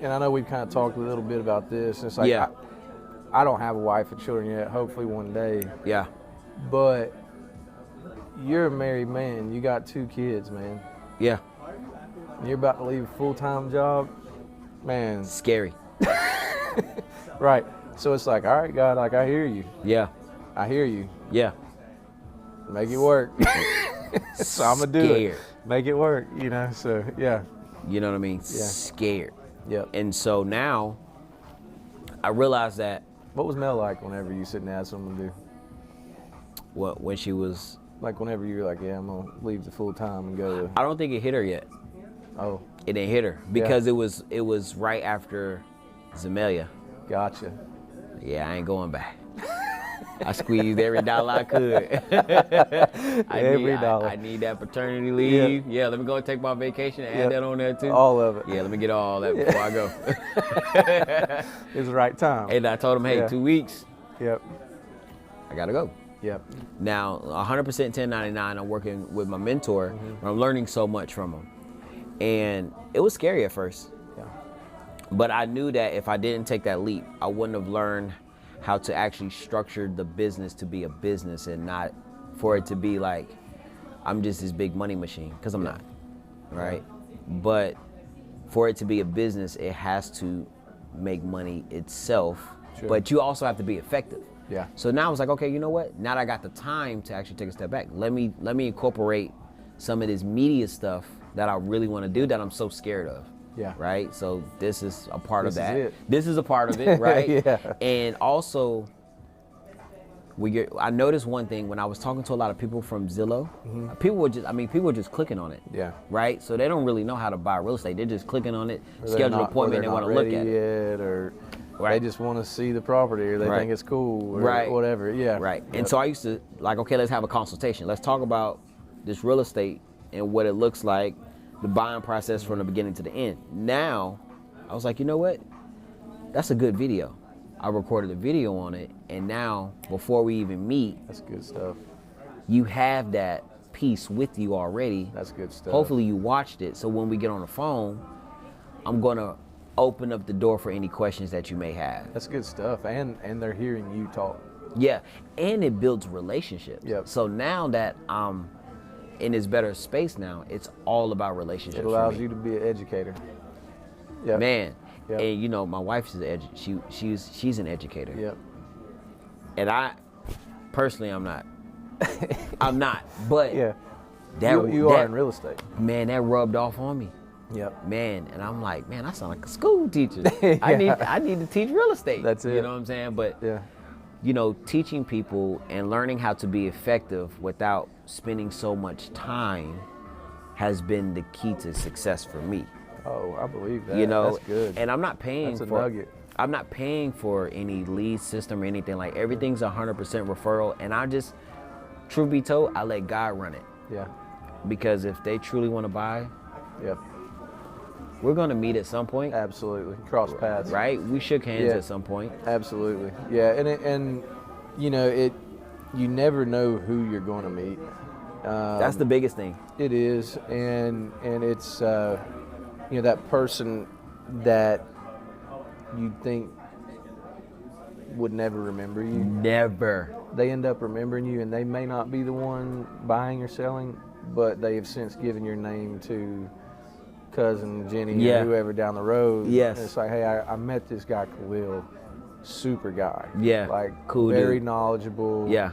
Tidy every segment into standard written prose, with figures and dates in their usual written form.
and I know we've kind of talked a little bit about this. It's like, I don't have a wife and children yet. Hopefully one day. Yeah. But you're a married man. You got 2 kids, man. Yeah. And you're about to leave a full-time job, man. Scary. Right. So it's like, all right, God, like, I hear you. Yeah. I hear you. Yeah. Make it work. So I'm going to do it. Make it work, you know, so, yeah. You know what I mean? Yeah. Scared. Yep. And so now I realized that. What was Mel like whenever you sit and ask someone to do? What, when she was? Like whenever you were like, yeah, I'm going to leave the full time and go to. I don't think it hit her yet. Oh. It didn't hit her because it was right after Zemelia. Gotcha. Yeah, I ain't going back. I squeezed every dollar I could. Every dollar. I need that paternity leave. Yeah, let me go and take my vacation and add that on there too. All of it. Yeah, let me get all that before I go. It's the right time. And I told him, hey, 2 weeks. Yep. I gotta go. Yep. Now, 100% 1099, I'm working with my mentor, and I'm learning so much from him. And it was scary at first. Yeah. But I knew that if I didn't take that leap, I wouldn't have learned how to actually structure the business to be a business and not for it to be like, I'm just this big money machine, because I'm not, right? But for it to be a business, it has to make money itself, but you also have to be effective. Yeah. So now I was like, okay, you know what? Now that I got the time to actually take a step back, let me incorporate some of this media stuff that I really want to do that I'm so scared of. Yeah. Right? So this is a part of that. Is it. This is a part of it, right? Yeah. And also, I noticed one thing when I was talking to a lot of people from Zillow, people were just clicking on it. Yeah. Right? So they don't really know how to buy real estate. They're just clicking on it, Or schedule an appointment, they want to look at it. Yet, or they just want to see the property, or they think it's cool, or whatever. Yeah. Right. Yep. And so I used to like, okay, let's have a consultation. Let's talk about this real estate and what it looks like, the buying process from the beginning to the end. Now, I was like, you know what? That's a good video. I recorded a video on it, and now, before we even meet, that's good stuff. You have that piece with you already. That's good stuff. Hopefully you watched it, so when we get on the phone, I'm gonna open up the door for any questions that you may have. That's good stuff, and they're hearing you talk. Yeah, and it builds relationships. Yep. So now that I'm in this better space now, it's all about relationships. It allows you to be an educator. Yeah. Man. Yep. And you know, my wife is she's an educator. Yep. And I personally, I'm not. I'm not. But you are in real estate. Man, that rubbed off on me. Yep. Man, and I'm like, man, I sound like a school teacher. I need to teach real estate. That's it. You know what I'm saying? But yeah. You know, teaching people and learning how to be effective without spending so much time has been the key to success for me. Oh, I believe that. You know, that's good. And I'm not paying that's a for nugget. I'm not paying for any lead system or anything. Like, everything's 100% referral, and I just, truth be told, I let God run it. Yeah. Because if they truly want to buy, yep, we're going to meet at some point. Absolutely. Cross paths. Right? We shook hands at some point. Absolutely. Yeah, and you know, you never know who you're going to meet. That's the biggest thing. It is, and it's you know, that person that you think would never remember you. Never. They end up remembering you, and they may not be the one buying or selling, but they have since given your name to cousin Jenny or whoever down the road. Yes. And it's like, hey, I met this guy Khalil, super guy. Yeah. Like, cool, very dude. knowledgeable. Yeah.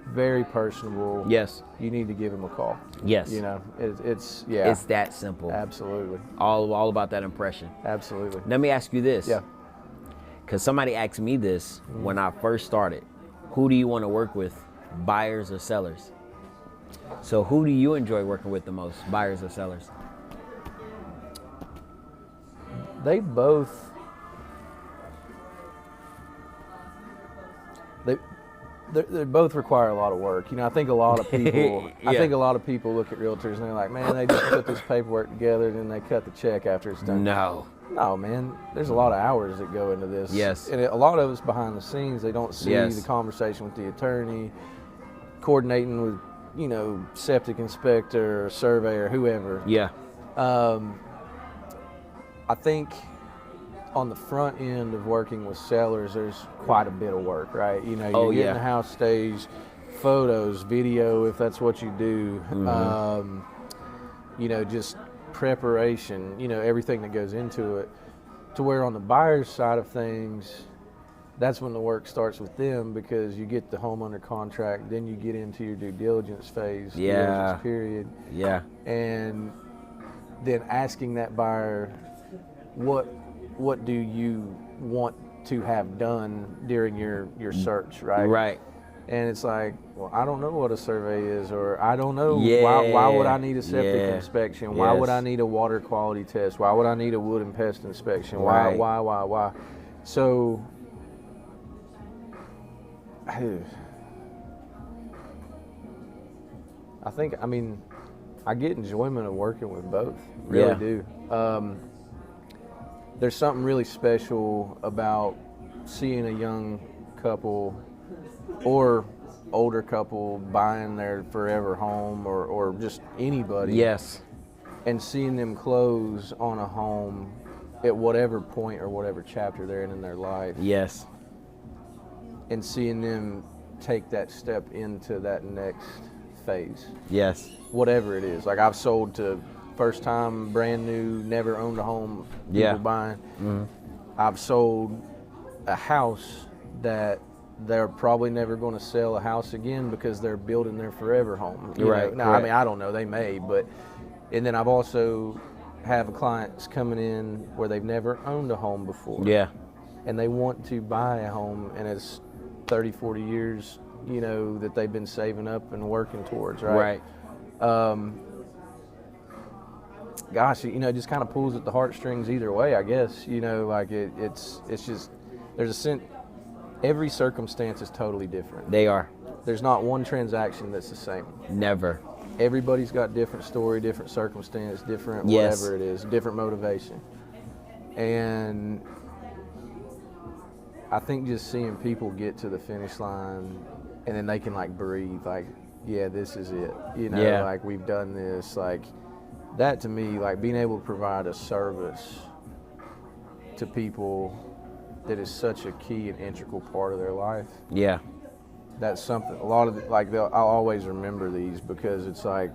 Very personable. Yes. You need to give him a call. Yes. You know, it's It's that simple. Absolutely. All about that impression. Absolutely. Let me ask you this. Yeah. Because somebody asked me this when I first started. Who do you want to work with, buyers or sellers? So who do you enjoy working with the most, buyers or sellers? They both. They both require a lot of work. You know, I think a lot of people. I think a lot of people look at realtors and they're like, man, they just put this paperwork together and then they cut the check after it's done. No, man. There's a lot of hours that go into this. Yes. And a lot of it's behind the scenes. They don't see the conversation with the attorney, coordinating with, you know, septic inspector, or surveyor, whoever. Yeah. I think on the front end of working with sellers, there's quite a bit of work, right? You know, Oh, you're getting yeah. the house staged, photos, video, if that's what you do. You know, just preparation, you know, everything that goes into it. To where on the buyer's side of things, that's when the work starts with them, because you get the home under contract, then you get into your due diligence phase, diligence period. Yeah. And then asking that buyer, what do you want to have done during your search, right? Right. And it's like, well, I don't know what a survey is, or I don't know Yeah. why would I need a septic Yeah. inspection? Why would I Yes. need a water quality test? Why would I need a wood and pest inspection? Right. Why? So I think, I mean, I get enjoyment of working with both. Really do. There's something really special about seeing a young couple or older couple buying their forever home, or just anybody. Yes. And seeing them close on a home at whatever point or whatever chapter they're in their life. Yes. And seeing them take that step into that next phase. Yes. Whatever it is. Like, I've sold to first time, brand new, never owned a home, people buying. I've sold a house that they're probably never going to sell a house again because they're building their forever home. You Right. know? Now, I mean, I don't know, they may, but, and then I've also have clients coming in where they've never owned a home before. Yeah. And they want to buy a home, and it's 30, 40 years, you know, that they've been saving up and working towards, right? Gosh, you know, it just kind of pulls at the heartstrings either way, I guess. You know, like it's just, there's a sense, every circumstance is totally different. They are. There's not one transaction that's the same. Never. Everybody's got different story, different circumstance, different whatever it is, different motivation. And I think just seeing people get to the finish line and then they can like breathe, like, yeah, this is it. You know, like, we've done this. Like, that to me, like, being able to provide a service to people that is such a key and integral part of their life. Yeah. That's something, a lot of, like, I'll always remember these, because it's like,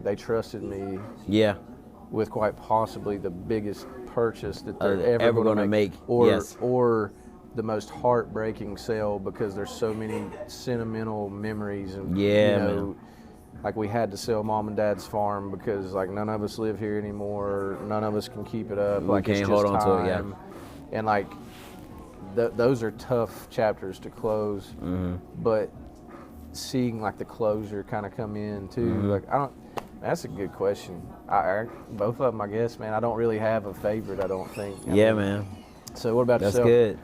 they trusted me with quite possibly the biggest purchase that they're ever going to make. Or the most heartbreaking sale, because there's so many sentimental memories. And, you know, man. Like, we had to sell mom and dad's farm because, like, none of us live here anymore. None of us can keep it up. We like, can't it's hold just on to it, time. And, like, those are tough chapters to close. But seeing, like, the closure kind of come in too, like, that's a good question. Both of them, I guess, man. I don't really have a favorite, I don't think. I mean, man. So what about yourself? That's good.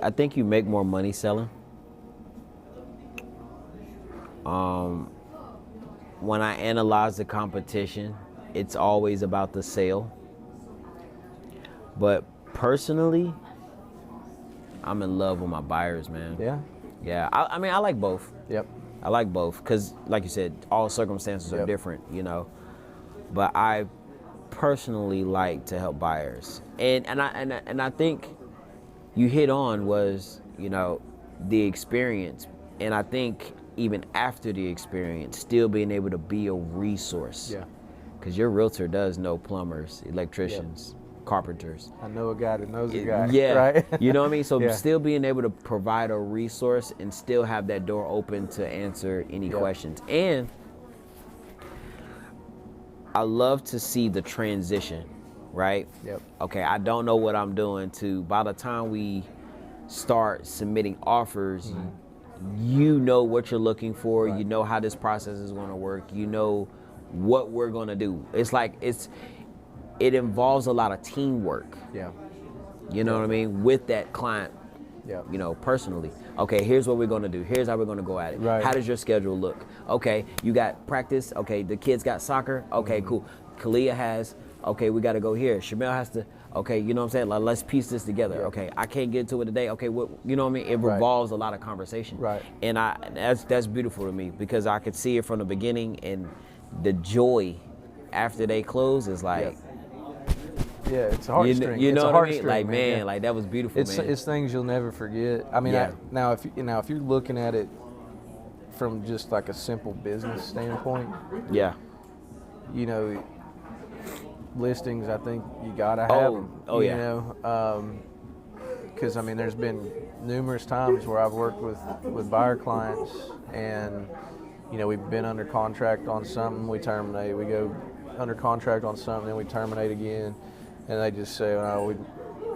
I think you make more money selling. When I analyze the competition, it's always about the sale. But personally, I'm in love with my buyers, man. Yeah. Yeah. I mean, I like both. Yep. I like both because, like you said, all circumstances are different, you know. But I personally like to help buyers, and I think you hit on was, you know, the experience, and I think even after the experience, still being able to be a resource. Yeah. Because your realtor does know plumbers, electricians, carpenters. I know a guy that knows a guy. Yeah. Right. You know what I mean? So still being able to provide a resource and still have that door open to answer any questions. And I love to see the transition, right? Yep. Okay, I don't know what I'm doing, to by the time we start submitting offers, you know what you're looking for, you know how this process is going to work, you know what we're going to do. It's like it involves a lot of teamwork. Yeah. You know what I mean? With that client, you know, personally. Okay, here's what we're going to do. Here's how we're going to go at it. Right. How does your schedule look? Okay, you got practice. Okay, the kids got soccer. Okay, cool. Kalia has, okay, we got to go here. Shamel has to, Okay, you know what I'm saying? Like, let's piece this together. Yeah. Okay, I can't get to it today. Okay, what, you know what I mean? It revolves a lot of conversation. Right. And that's beautiful to me because I could see it from the beginning, and the joy after they close is like, yeah, it's a heartstring. You know it's what I mean? Like, man, like that was beautiful. It's things you'll never forget. I mean, now if you're looking at it from just like a simple business standpoint, you know, listings, I think you gotta have them. You know, because I mean, there's been numerous times where I've worked with buyer clients, and you know, we've been under contract on something, we terminate. We go under contract on something, then we terminate again, and they just say, "Oh,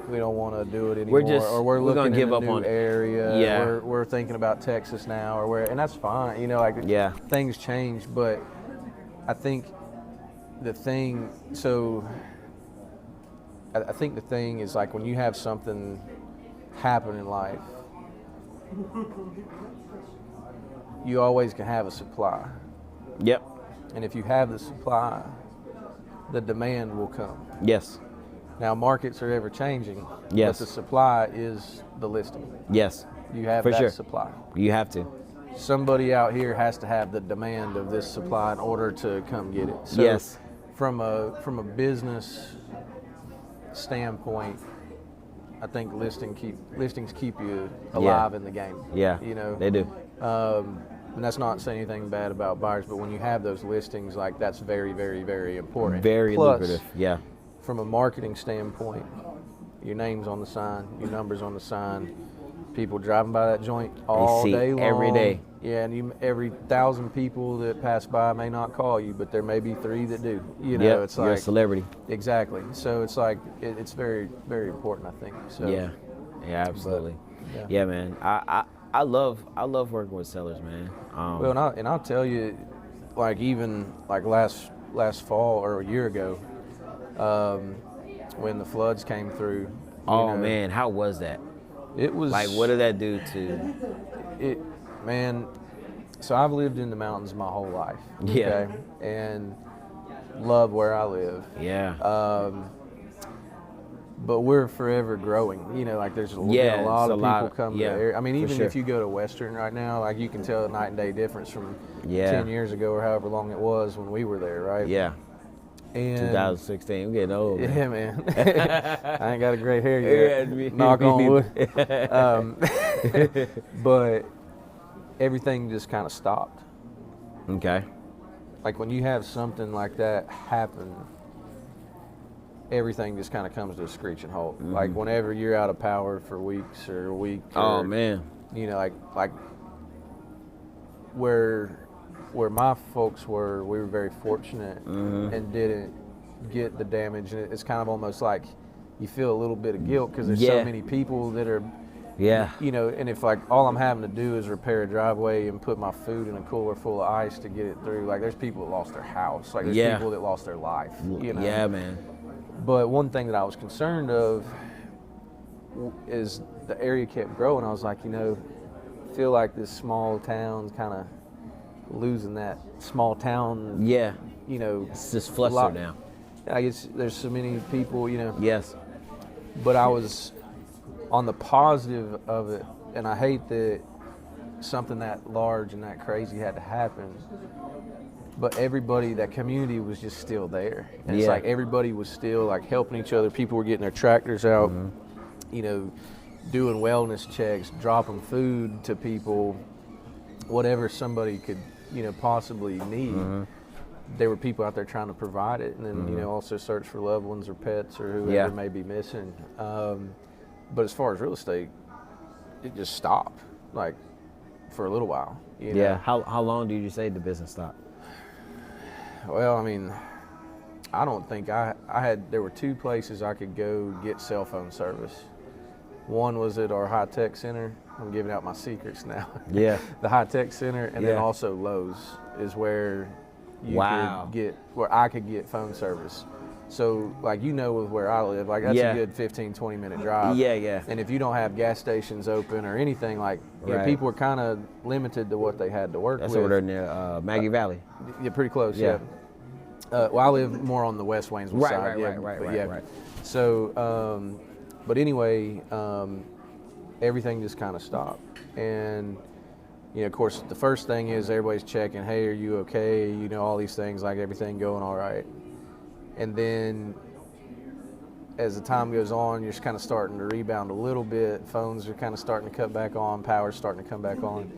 we don't want to do it anymore," or we're looking gonna give in a up new on area. Yeah. We're thinking about Texas now, and that's fine. You know, like things change, but I think the thing. So I think the thing is like when you have something happen in life, you always can have a supply. Yep. And if you have the supply, the demand will come. Yes. Now, markets are ever changing. Yes. But the supply is the listing. Yes. You have For that sure. supply. You have to. Somebody out here has to have the demand of this supply in order to come get it. So Yes. From a business standpoint, I think listings keep you alive in the game. Yeah. You know, they do. And that's not saying anything bad about buyers, but when you have those listings, like that's very, very, very important. Very Plus, lucrative. Yeah. From a marketing standpoint, your name's on the sign, your number's on the sign. People driving by that joint all day long. Every day. Yeah, and every 1,000 people that pass by may not call you, but there may be 3 that do. You know, it's like you're a celebrity. Exactly. So it's like it's very, very important, I think. So yeah, absolutely. But, yeah, man. I love working with sellers, man. Well, and I'll tell you, like even like last fall or a year ago, when the floods came through. Oh man, how was that? It was like, what did that do to it, man? So I've lived in the mountains my whole life. Yeah. Okay? And love where I live. Yeah. But we're forever growing. You know, like there's a lot of people come to the area. I mean, even if you go to Western right now, like you can tell a night and day difference from 10 years ago or however long it was when we were there, right? Yeah. And 2016, we're getting old. Man. Yeah, man. I ain't got a gray hair yet. Knock on wood. But everything just kind of stopped. Okay. Like when you have something like that happen, everything just kind of comes to a screeching halt. Mm-hmm. Like whenever you're out of power for weeks or a week. Oh man. You know, like where my folks were, we were very fortunate and didn't get the damage. And it's kind of almost like you feel a little bit of guilt because there's so many people that are, you know, and if like all I'm having to do is repair a driveway and put my food in a cooler full of ice to get it through, like there's people that lost their house, like there's people that lost their life, you know. Yeah, man. But one thing that I was concerned of is the area kept growing. I was like, you know, I feel like this small town's kind of losing that small town. Yeah. You know, it's just flustered now. I guess there's so many people, you know. Yes. But I was on the positive of it, and I hate that something that large and that crazy had to happen. But everybody, that community was just still there. And it's like everybody was still like helping each other. People were getting their tractors out, you know, doing wellness checks, dropping food to people, whatever somebody could, you know, possibly need. There were people out there trying to provide it, and then, you know, also search for loved ones or pets or whoever may be missing. But as far as real estate, it just stopped, like, for a little while. You know? How long did you say the business stopped? Well, I mean, I don't think there were 2 places I could go get cell phone service. One was at our high-tech center. I'm giving out my secrets now. Yeah. The high-tech center, and then also Lowe's is where where I could get phone service. So, like, you know, with where I live, like, that's a good 15, 20-minute drive. Yeah. And if you don't have gas stations open or anything, like, you know, people were kind of limited to what they had to work with. That's over there near Maggie Valley. Yeah, pretty close, yeah. Well, I live more on the West Waynesville side. Right. So, but anyway, everything just kind of stopped. And, you know, of course, the first thing is everybody's checking, hey, are you okay? You know, all these things, like everything going all right. And then as the time goes on, you're just kind of starting to rebound a little bit. Phones are kind of starting to cut back on. Power's starting to come back on.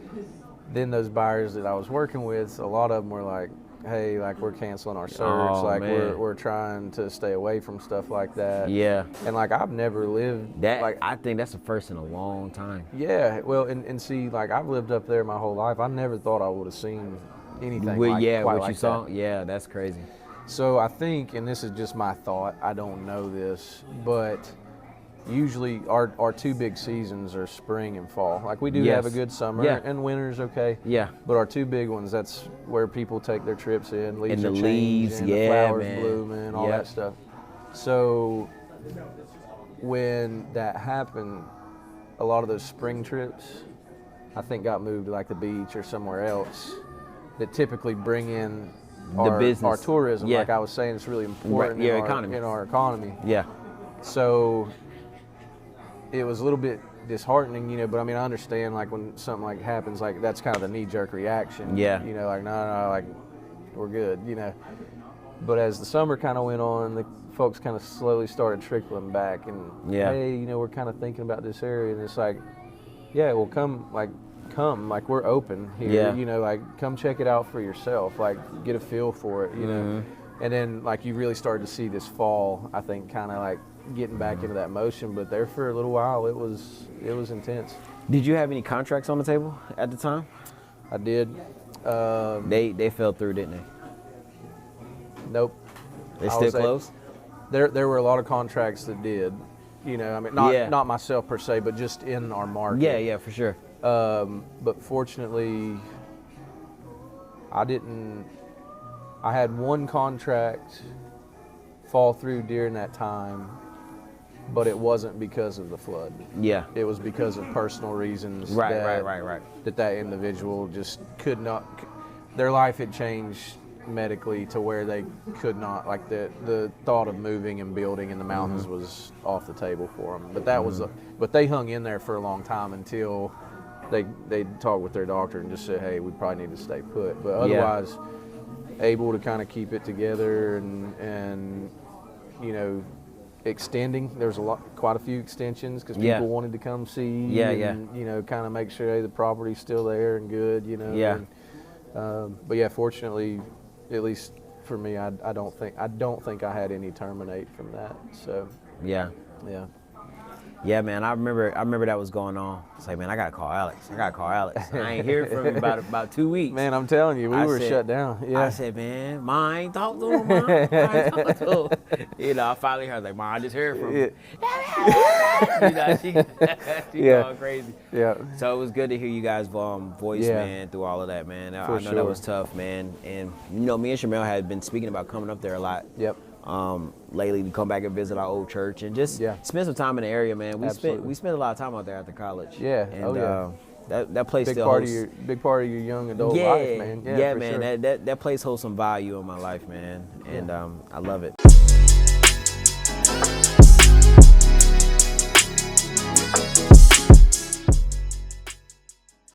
Then those buyers that I was working with, a lot of them were like, hey, like we're canceling our search, like we're trying to stay away from stuff like that. Yeah. And like I've never lived that. Like I think that's the first in a long time. Yeah. Well, and see, like I've lived up there my whole life. I never thought I would have seen anything what like you saw. that. Yeah, that's crazy. So I think, and this is just my thought, I don't know this, but usually our two big seasons are spring and fall. Like we do have a good summer, and winter's okay. Yeah. But our two big ones, that's where people take their trips in. Leaves and the are leaves, changing, the flowers man. blooming, all that stuff. So when that happened, a lot of those spring trips, I think got moved to like the beach or somewhere else that typically bring in our tourism. Yeah. Like I was saying, it's really important in our economy. Yeah. So it was a little bit disheartening, you know, but I mean, I understand like when something like happens, like that's kind of the knee-jerk reaction. Yeah. You know, like, no, like we're good, you know. But as the summer kind of went on, the folks kind of slowly started trickling back and, hey, you know, we're kind of thinking about this area. And it's like, yeah, well, come, like we're open here, you know, like come check it out for yourself, like get a feel for it, you know. And then like you really started to see this fall, I think, kind of like getting back into that motion. But there for a little while, it was intense. Did you have any contracts on the table at the time? I did. They fell through, didn't they? Nope. They still closed? There were a lot of contracts that did. You know, I mean, not myself per se, but just in our market. Yeah, for sure. But fortunately, I had one contract fall through during that time, but it wasn't because of the flood. Yeah. It was because of personal reasons. Right. That individual just could not, their life had changed medically to where they could not, like the thought of moving and building in the mountains was off the table for them. But that was, but they hung in there for a long time until they talked with their doctor and just said, hey, we probably need to stay put. But otherwise, able to kind of keep it together and you know, extending. There's quite a few extensions because people wanted to come see and you know, kind of make sure, hey, the property's still there and good, you know. Yeah. And, but yeah, fortunately, at least for me, I don't think I had any terminate from that. So yeah. Yeah, man, I remember that was going on. It's like, man, I gotta call Alex. I ain't heard from him about 2 weeks. Man, I'm telling you, we were shut down. Yeah. I said, man, Ma, I ain't talked to him, Ma. I ain't talked to him. You know, I finally heard, like, Ma, I just heard from him. You know, she going crazy. Yeah. So it was good to hear you guys' voice, man, through all of that, man. I know that was tough, man. And, you know, me and Shamel had been speaking about coming up there a lot. Yep. Lately to come back and visit our old church and just spend some time in the area, man. We spent a lot of time out there after college. Yeah. And that place still holds big part of your young adult life, man. Yeah, man. Sure. That place holds some value in my life, man. And I love it.